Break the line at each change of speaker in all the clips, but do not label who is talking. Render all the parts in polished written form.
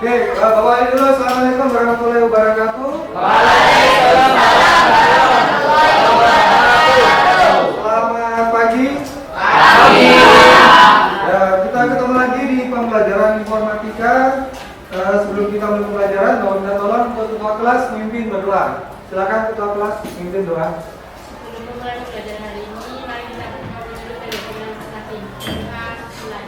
Oke, bawain dulu. Assalamualaikum warahmatullahi wabarakatuh.
Waalaikumsalam warahmatullahi wabarakatuh.
Selamat pagi.
Pagi.
Ya, kita ketemu lagi di pembelajaran informatika. Sebelum kita mulai pembelajaran, mohon minta tolong untuk ketua kelas memimpin berdoa. Silakan ketua kelas memimpin doa.
Sebelum memulai pembelajaran hari ini, mari kita berdoa dulu dari Tuhan masing-masing. Kita mulai.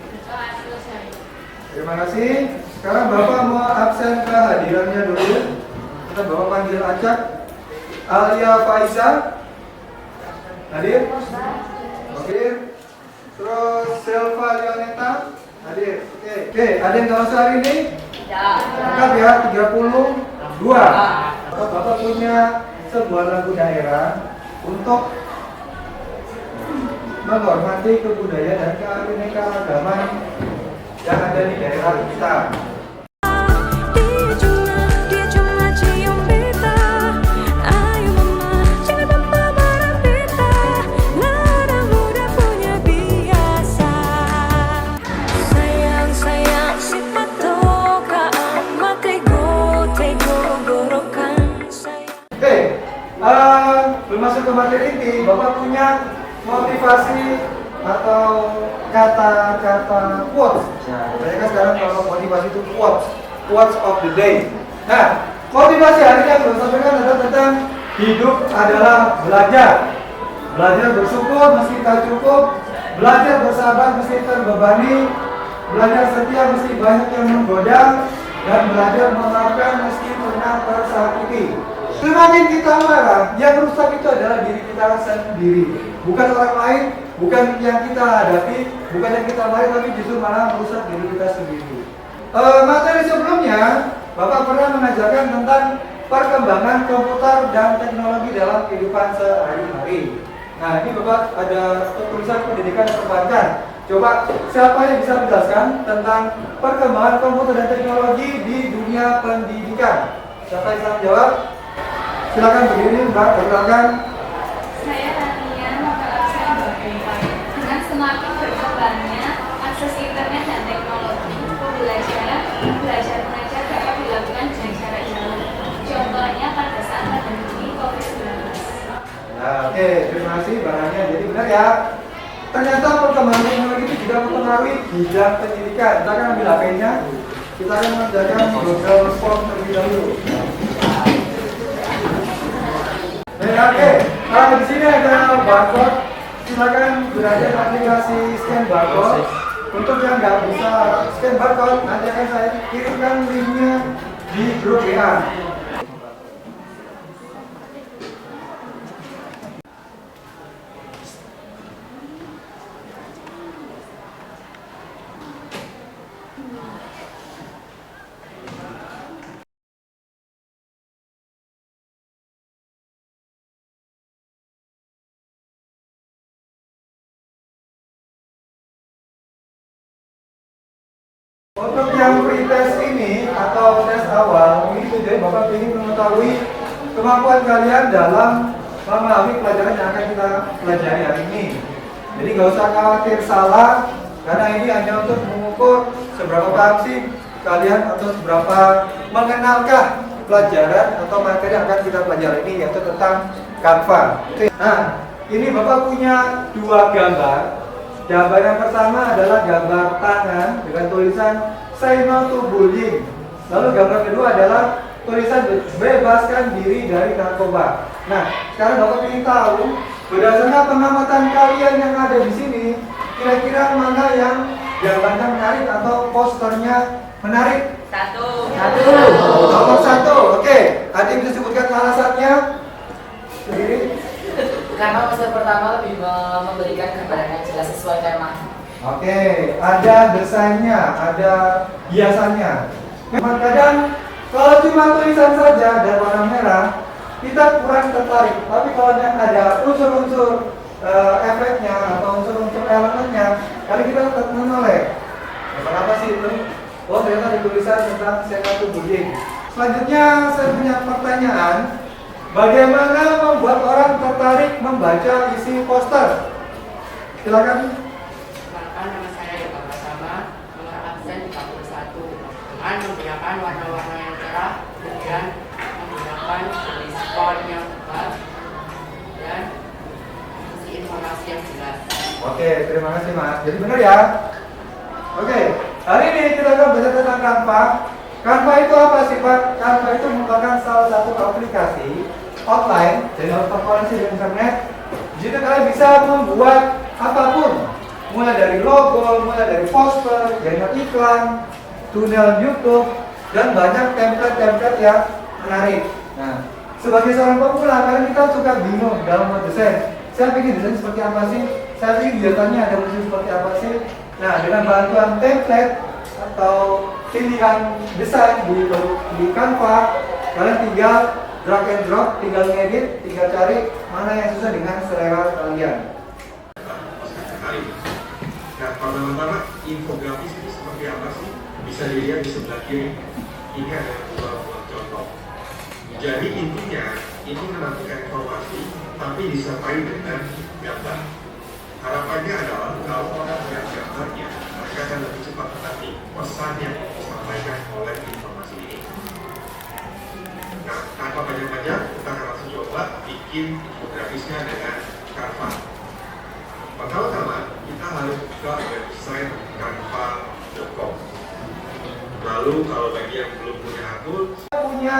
Berdoa selesai.
Terima kasih. Sekarang Bapak mau absen kehadirannya dulu. Kita Bapak panggil acak. Alia Faiza. Hadir? Oke. Terus Selva Leoneta. Hadir. Oke, ada yang tahu hari ini? Lengkap ya, 32. Bapak punya sebuah lagu daerah untuk menghormati kebudayaan dan keanekaragaman yang ada di daerah kita.
Dia cuma cium beta. Ayo mama, jangan lupa marah beta. Lara muda punya biasa. Sayang, sayang, si patoka amat tego gorokan sayang.
Oke, belum masuk ke materi inti, Bapak punya motivasi atau kata-kata quotes. Nah, saya kan sekarang kalau motivasi itu quotes of the day. Nah, motivasi hari ini yang saya sampaikan adalah tentang hidup adalah belajar. Belajar bersyukur meski tak cukup, belajar bersabar meski terbebani, belajar setia meski banyak yang menggoda, dan belajar memaafkan meski pernah tersakiti. Semakin kita marah, yang rusak itu adalah diri kita sendiri, bukan orang lain, bukan yang kita hadapi, bukan yang kita marahi, tapi justru malah merusak diri kita sendiri. Materi sebelumnya, Bapak pernah mengajarkan tentang perkembangan komputer dan teknologi dalam kehidupan sehari-hari. Nah, ini Bapak ada tulisan pendidikan dan perbankan. Coba siapa yang bisa menjelaskan tentang perkembangan komputer dan teknologi di dunia pendidikan? Siapa yang bisa menjawab? Silakan berdiri, Mbak, perkenalkan.
Saya Tania, maka absen 24. Dengan semakin berkembangnya akses internet dan teknologi, pembelajaran belajar mengajar dapat dilakukan dengan cara ini. Contohnya pada saat pandemi COVID-19.
Nah, oke, terima kasih barangnya. Jadi benar ya. Ternyata perkembangan teknologi itu juga mempengaruhi bidang pendidikan. Kita akan ambil HP-nya. Kita akan mengerjakan Google Form terlebih dahulu. Oke, kalau di sini ada barcode, silakan gunakan aplikasi scan barcode. Untuk yang nggak bisa scan barcode, nanti akan saya kirimkan linknya di grup WA. Untuk yang pretest ini atau tes awal, ini tujuannya Bapak ingin mengetahui kemampuan kalian dalam memahami pelajaran yang akan kita pelajari hari ini. Jadi nggak usah khawatir salah, karena ini hanya untuk mengukur seberapa paham sih kalian atau seberapa mengenalkah pelajaran atau materi yang akan kita pelajari ini, yaitu tentang Canva. Nah, ini Bapak punya dua gambar. Gambar yang pertama adalah gambar tangan dengan tulisan "Say no to bullying". Lalu gambar kedua adalah tulisan "Bebaskan diri dari narkoba". Nah, sekarang Bapak ingin tahu berdasarkan pengamatan kalian yang ada di sini, kira-kira mana yang gambarnya menarik atau posternya menarik?
Satu.
Nomor 1. Oke, adik bisa sebutkan alasannya sendiri.
Karena poster pertama lebih memberikan gambaran yang jelas sesuai tema.
Oke, ada desainnya, ada hiasannya. Kadang kalau cuma tulisan saja dan warna merah, kita kurang tertarik. Tapi kalau ada unsur-unsur efeknya atau unsur-unsur elemennya, kali kita tetap menoleh. Apa sih itu? Oh, ternyata ada tulisan tentang senatu bullying. Selanjutnya saya punya pertanyaan. Bagaimana membuat orang tertarik membaca isi poster? Silakan.
Perkenalkan, nama saya Yoga Pratama, nomor absen 41, dengan menggunakan warna-warna yang cerah, kemudian menggunakan spot yang tepat, dan isi informasi yang jelas.
Oke, terima kasih Mas. Jadi benar ya? Oke, hari ini kita akan belajar tentang Canva. Canva itu apa sih Pak? Canva itu merupakan salah satu aplikasi online dari koneksi di internet. Jadi kalian bisa membuat apapun, mulai dari logo, mulai dari poster, banner iklan, thumbnail YouTube, dan banyak template-template yang menarik. Nah, sebagai seorang pemula, kadang kita suka bingung dalam mendesain. Saya pikir desain seperti apa sih? Saya pikir biasanya ada desain seperti apa sih? Nah, dengan bantuan template atau pilihan desain di Canva, kalian tinggal drag and drop, tinggal ngedit, tinggal cari mana yang sesuai dengan selera kalian.
Nah, pertama-tama infografis itu seperti apa sih? Bisa dilihat di sebelah kiri. Ini ada beberapa buah contoh. Jadi intinya ini menantikan informasi, tapi disertai dengan gambar. Harapannya adalah kalau orang melihat gambarnya, mereka akan lebih cepat mengerti pesan yang disampaikan oleh informasi ini. Nah, tanpa banyak-banyak, kita akan langsung coba bikin infografisnya dengan Canva. Pertama-tama, kita harus buka website canva.com. Lalu kalau bagi yang belum punya akun,
Saya punya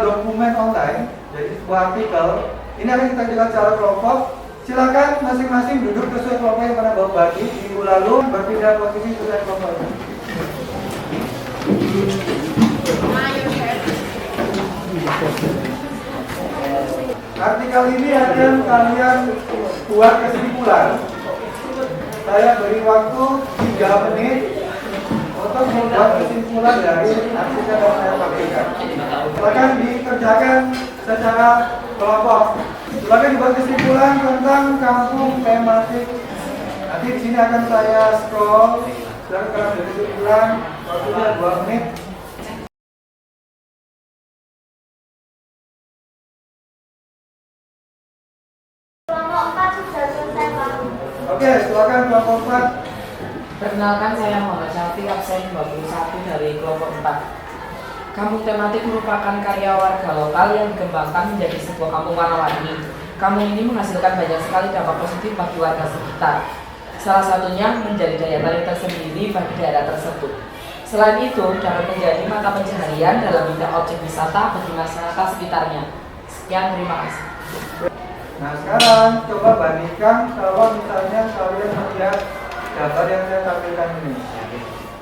dokumen online, jadi sebuah artikel. Ini akan kita jelaskan secara kelompok. Silakan masing-masing duduk sesuai kelompok yang pernah Bapak bagi minggu lalu, berpindah posisi sesuai kelompok ini. Artikel ini akan kalian buat kesimpulan. Saya beri waktu 3 menit untuk membuat kesimpulan dari artikel yang saya sampaikan. Silakan dikerjakan secara kelompok. Silakan dibuat kesimpulan tentang kampung tematik. Nanti di sini akan saya scroll. Silakan kalian beri kesimpulan. Waktunya 2 menit.
Kelompok 4 sudah selesai, Pak.
Oke, silakan kelompok 4.
Perkenalkan, saya Muhammad Syafiq, absen 21 dari kelompok 4. Kampung tematik merupakan karya warga lokal yang dikembangkan menjadi sebuah kampung warna-warni. Kampung ini menghasilkan banyak sekali dampak positif bagi warga sekitar. Salah satunya menjadi daya tarik tersendiri bagi daerah tersebut. Selain itu, dapat menjadi mata pencaharian dalam bidang objek wisata bagi masyarakat sekitarnya. Sekian, terima kasih.
Nah, sekarang coba bandingkan kalau misalnya kalian melihat gambar yang saya tampilkan ini.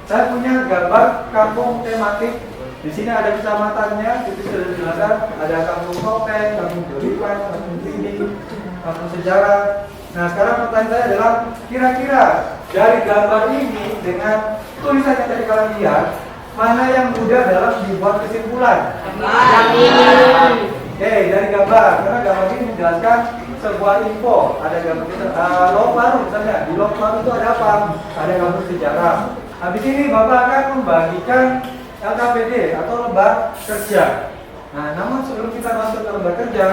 Saya punya gambar kampung tematik. Di sini ada kecamatannya, itu sudah dijelaskan. Ada kampung Kopeng, kampung Dolipan, kampung Tini, kampung sejarah. Nah, sekarang pertanyaan saya adalah kira-kira dari gambar ini dengan tulisan yang tadi kalian lihat, mana yang mudah dalam dibuat kesimpulan? Oke, dari gambar, karena gambar ini menjelaskan sebuah info. Ada gambar log baru misalnya, di log baru itu ada apa? Ada gambar sejarah. Habis ini Bapak akan membagikan LKPD atau lembar kerja. Nah, namun sebelum kita masuk ke lembar kerja,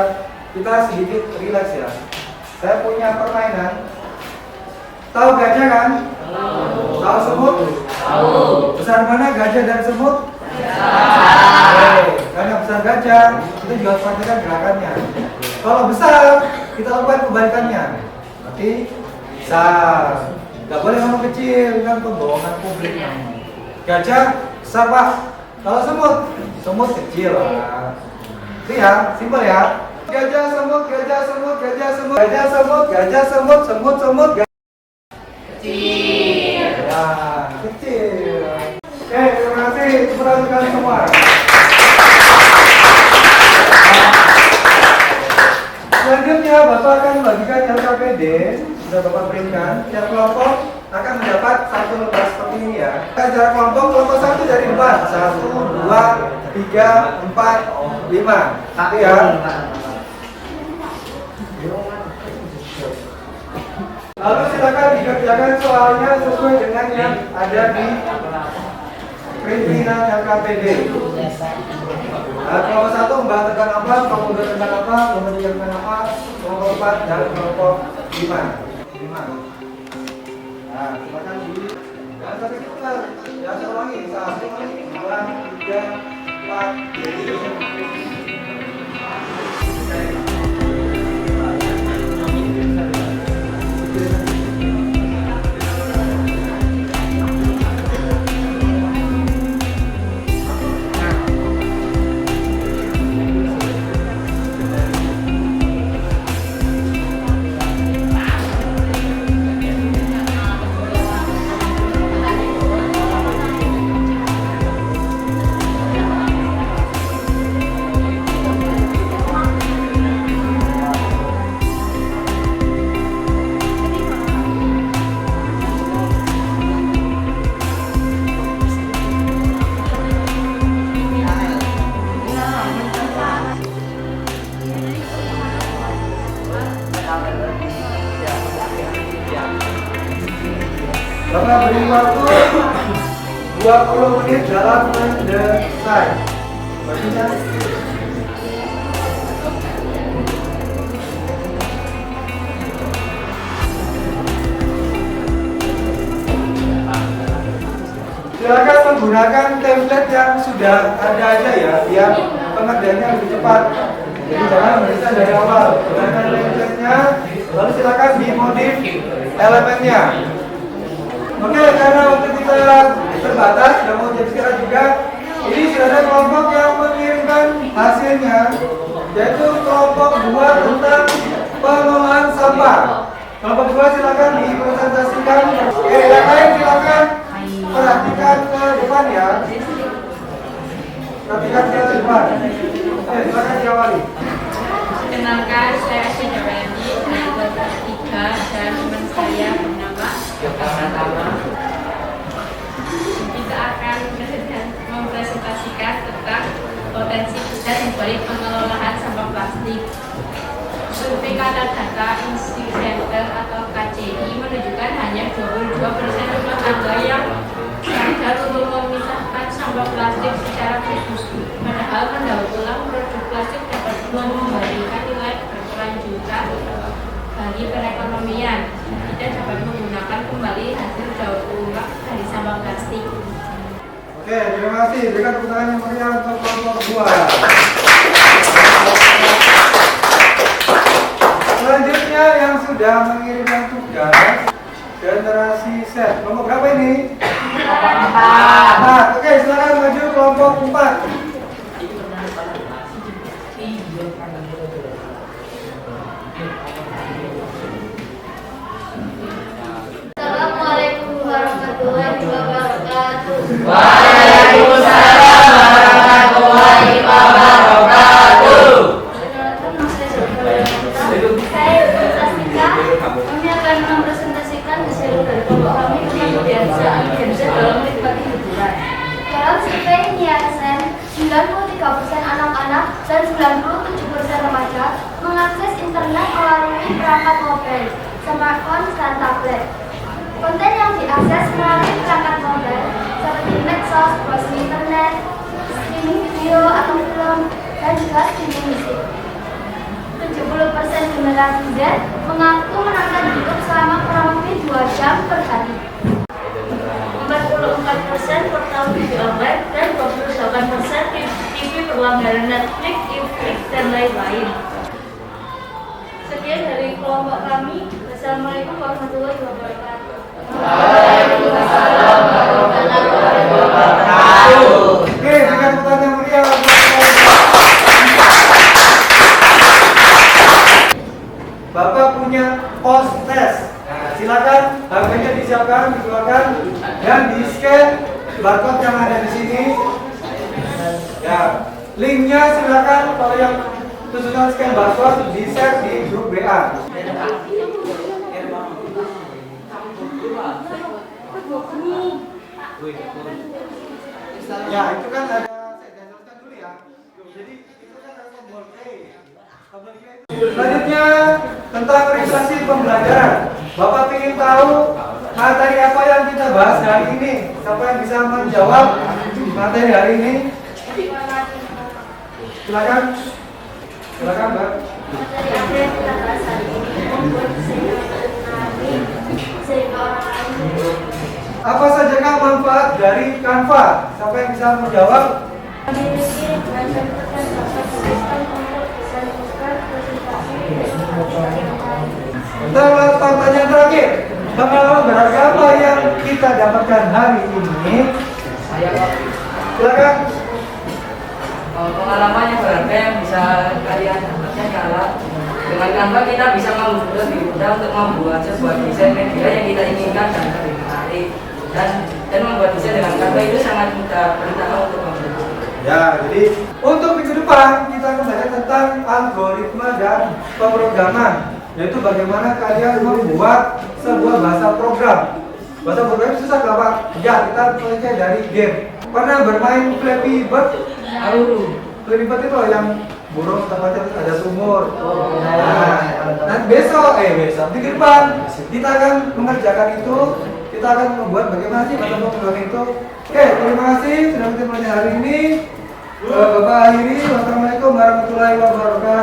kita sedikit relax ya. Saya punya permainan. Tahu gajah kan? Tahu semut? Tahu. Besar mana gajah dan semut? Karena besar gajah, kita juga harus perhatikan gerakannya. Kalau besar, kita lakukan kebalikannya. Berarti besar. Gak boleh ngomong kecil, kan pembohongan publik. Gajah besar Pak. Kalau semut kecil lah. Itu ya, simpel ya. Gajah semut, gajah semut, gajah semut, gajah semut, gajah semut, semut. Kecil. Ya, kecil. Oke, terima kasih. Tepuk tangan kalian semua. Selanjutnya Bapak akan membagikan LKPD. Sudah Bapak berikan. Tiap kelompok akan mendapat satu lembar seperti ini ya. Cara kelompok 1 dari 4. 1, 2, 3, 4, 5. Satu ya. Lalu silakan dikerjakan soalnya sesuai dengan yang ada di pimpinan LKPD. Kelompok 1 membahas tentang apa, kelompok 2 tentang apa, kelompok 3 tentang apa, kelompok 4 dan kelompok 5. 5. Nah, silakan di jangan sampai ketukar. Ya, saya ulangi. 1, 2, 3, 4. Bapak beri waktu 20 menit dalam mendesain. Baginya. Silakan menggunakan template yang sudah ada aja ya, biar pengerjaannya lebih cepat. Jadi jangan mendesain dari awal. Gunakan template-nya, lalu silakan dimodif elemennya. Oke, karena waktu kita terbatas, dan mau jadi sekarang juga, ini sudah ada kelompok yang mengirimkan hasilnya, yaitu kelompok 2 tentang pengelolaan sampah. Kelompok 2 silakan dipresentasikan. Oke, yang lain silakan perhatikan ke depan ya. Perhatikan ke depan. Oke, silakan diawali.
Perkenalkan, saya Syedawati dari kelas 3 dan teman saya bernama kita akan mempresentasikan tentang potensi besar di balik pengelolaan sampah plastik. Survei Kanal Data Institute Center atau KCI menunjukkan hanya 22% rumah tangga yang sadar untuk memisahkan sampah plastik secara khusus. Padahal mendaur ulang produk plastik dapat memberikan nilai berkelanjutan bagi perekonomian. Kita dapat menggunakan kembali hasil daur ulang dari sampah plastik.
Oke, terima kasih. Berikan tepuk tangan yang meriah untuk kelompok 2. Selanjutnya yang sudah mengirimkan tugas generasi Z. Kelompok berapa ini? 4. Oke, silakan maju kelompok 4.
Assalamualaikum warahmatullahi wabarakatuh.
Waalaikumsalam warahmatullahi wabarakatuh.
Saya Tasnika. Kami akan mempresentasikan hasil dari kelompok kami tentang kebiasaan Gen Z dalam menikmati hiburan. Dalam survei Nielsen, 93% anak-anak dan 97% remaja mengakses internet melalui perangkat mobil, smartphone, dan tablet. Konten yang diakses melalui perangkat mobil seperti medsos, browsing internet, streaming video atau film, dan juga streaming musik. 70% generasi Z mengaku menonton YouTube selama kurang lebih 2 jam per hari. 44% portal video online dan 28% TV berlangganan Netflix, Netflix, dan lain-lain. Sekian dari kelompok kami. Assalamualaikum warahmatullahi wabarakatuh.
Waalaikumsalam warahmatullahi wabarakatuh.
Oke, berikan tepuk tangan yang meriah. Bapak punya post test. Nah, silakan HP-nya disiapkan, dikeluarkan, dan di-scan barcode yang ada di sini. Ya, linknya silakan kalau yang tujuan scan barcode di-share di grup WA. Ya, itu kan ada, saya jelaskan dulu ya. Jadi itu kan ada tombol play. Selanjutnya tentang registrasi pembelajaran. Bapak ingin tahu materi apa yang kita bahas hari ini? Siapa yang bisa menjawab materi hari ini? Silakan. Silakan, Mbak.
Materi apa yang kita bahas hari ini?
membuat desain yang menarik sehingga orang lain
Apa saja Kak manfaat dari Canva? Siapa yang bisa menjawab?
memiliki beragam pesan dapat sistem untuk bisa membuat presentasi dan yang lain.
Pertanyaan terakhir, pengalaman berharga apa yang kita dapatkan hari ini?
Saya kok
Silakan.
pengalaman yang berharga yang bisa kalian dapatkan adalah dengan Canva kita bisa lebih mudah untuk membuat sebuah desain media yang kita inginkan dan lebih menarik dan membuat desain dengan Canva itu sangat mudah perintah untuk membuat.
Ya, jadi untuk minggu depan kita akan belajar tentang algoritma dan pemrograman, yaitu bagaimana kalian membuat sebuah bahasa program. Bahasa program susah nggak Pak? Ya, kita mulai dari game. Pernah bermain Flappy Bird? Flappy Bird itu loh yang burung tempatnya ada sumur. Nah, besok minggu depan kita akan mengerjakan itu. Kita akan membuat bagaimana sih bahasa program itu. Oke, terima kasih sudah menonton hari ini. Bapak akhiri, wassalamualaikum warahmatullahi wabarakatuh.